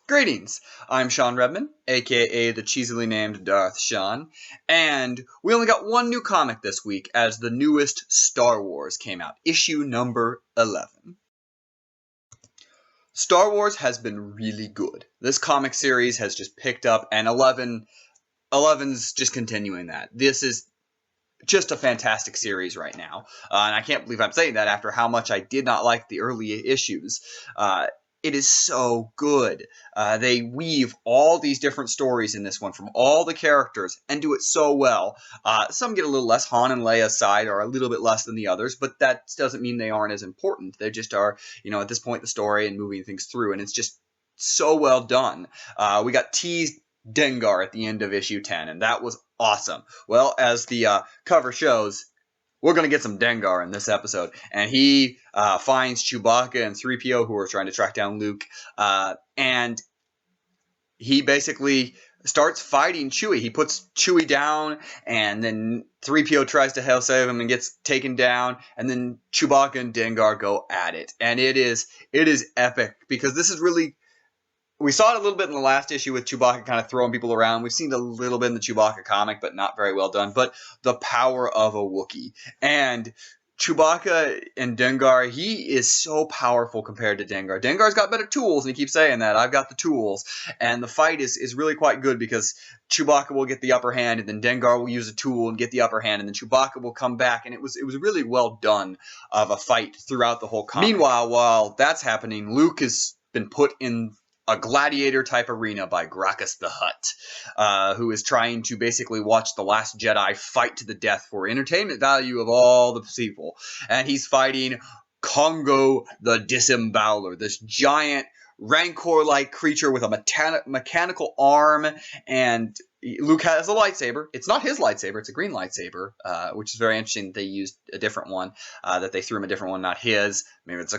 Greetings, I'm Sean Redman, aka the cheesily named Darth Shawn, and we only got one new comic this week as the newest Star Wars came out, issue number 11. Star Wars has been really good. This comic series has just picked up, and 11's just continuing that. This is just a fantastic series right now, and I can't believe I'm saying that after how much I did not like the early issues. It is so good. They weave all these different stories in this one from all the characters and do it so well. Some get a little less. Han and Leia's side are a little bit less than the others, but that doesn't mean they aren't as important. They just are, at this point, the story and moving things through, and it's just so well done. We got teased Dengar at the end of issue 10, and that was awesome. Well, as the cover shows, we're going to get some Dengar in this episode. And he finds Chewbacca and 3PO who are trying to track down Luke. And he basically starts fighting Chewie. He puts Chewie down, and then 3PO tries to help save him and gets taken down. And then Chewbacca and Dengar go at it. And it is epic, because this is really... We saw it a little bit in the last issue with Chewbacca kind of throwing people around. We've seen it a little bit in the Chewbacca comic, but not very well done. But the power of a Wookiee. And Chewbacca and Dengar, he is so powerful compared to Dengar. Dengar's got better tools, and he keeps saying that. I've got the tools. And the fight is really quite good, because Chewbacca will get the upper hand, and then Dengar will use a tool and get the upper hand, and then Chewbacca will come back. And it was really well done of a fight throughout the whole comic. Meanwhile, while that's happening, Luke has been put in a gladiator-type arena by Gracchus the Hutt, who is trying to basically watch the Last Jedi fight to the death for entertainment value of all the people. And he's fighting Congo the Disemboweler, this giant Rancor-like creature with a mechanical arm, and Luke has a lightsaber. It's not his lightsaber, it's a green lightsaber, which is very interesting. They used a different one, that they threw him a different one, not his. Maybe it's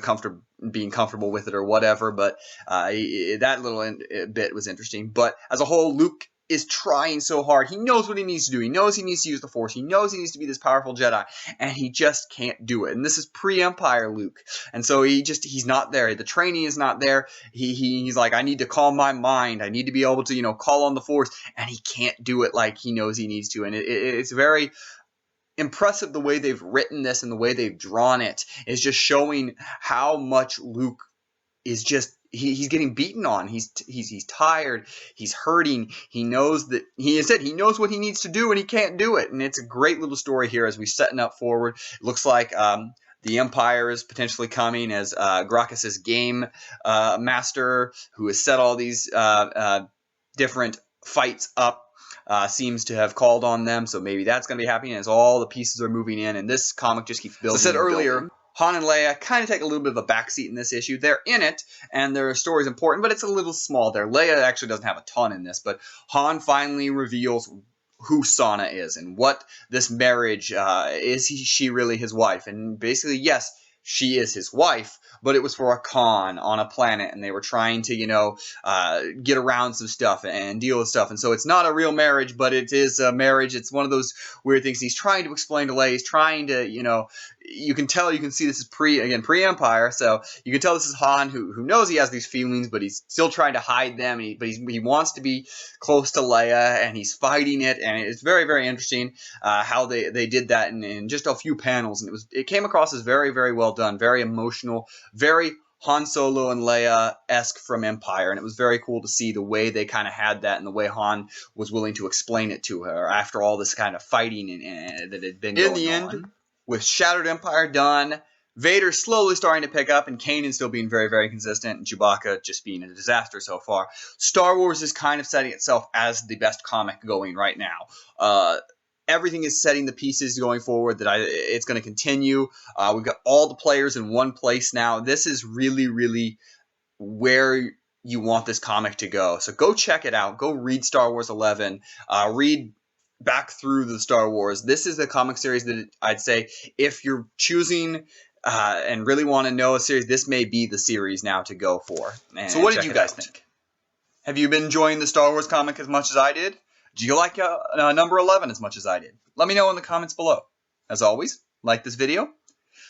being comfortable with it or whatever, but that little bit was interesting. But as a whole, Luke is trying so hard. He knows what he needs to do. He knows he needs to use the Force. He knows he needs to be this powerful Jedi, and he just can't do it. And this is pre-Empire Luke, and so he's not there. The training is not there. He's like, I need to calm my mind. I need to be able to, call on the Force, and he can't do it like he knows he needs to. And it's very impressive the way they've written this and the way they've drawn it is just showing how much Luke is just... He's getting beaten on. He's tired. He's hurting. He knows that he knows what he needs to do, and he can't do it. And it's a great little story here as we're setting up forward. It looks like the Empire is potentially coming as Gracchus's game master, who has set all these different fights up, seems to have called on them. So maybe that's going to be happening as all the pieces are moving in, and this comic just keeps building. As I said earlier, Han and Leia kind of take a little bit of a backseat in this issue. They're in it, and their story is important, but it's a little small there. Leia actually doesn't have a ton in this, but Han finally reveals who Sana is and what this marriage, is she really his wife? And basically, yes, she is his wife, but it was for a con on a planet, and they were trying to, get around some stuff and deal with stuff. And so it's not a real marriage, but it is a marriage. It's one of those weird things he's trying to explain to Leia. He's trying to, you can see this is pre-Empire, so you can tell this is Han who knows he has these feelings, but he's still trying to hide them, but he wants to be close to Leia, and he's fighting it, and it's very, very interesting how they did that in just a few panels, and it came across as very, very well done, very emotional, very Han Solo and Leia-esque from Empire, and it was very cool to see the way they kind of had that and the way Han was willing to explain it to her after all this kind of fighting and that had been going on. In the end, with Shattered Empire done, Vader slowly starting to pick up, and Kanan still being very, very consistent, and Chewbacca just being a disaster so far, Star Wars is kind of setting itself as the best comic going right now. Everything is setting the pieces going forward that it's going to continue. We've got all the players in one place now. This is really, really where you want this comic to go. So go check it out. Go read Star Wars 11. Read back through the Star Wars. This is the comic series that I'd say if you're choosing and really want to know a series, this may be the series now to go for. So what did you guys think? Have you been enjoying the Star Wars comic as much as I did? Do you like number 11 as much as I did? Let me know in the comments below. As always, like this video,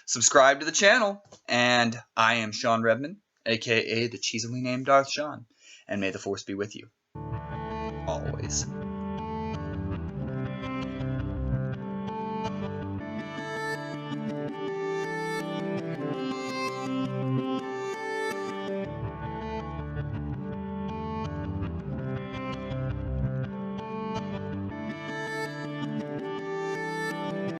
subscribe to the channel, and I am Sean Redman, aka the cheesily named Darth Shawn. and may the Force be with you always.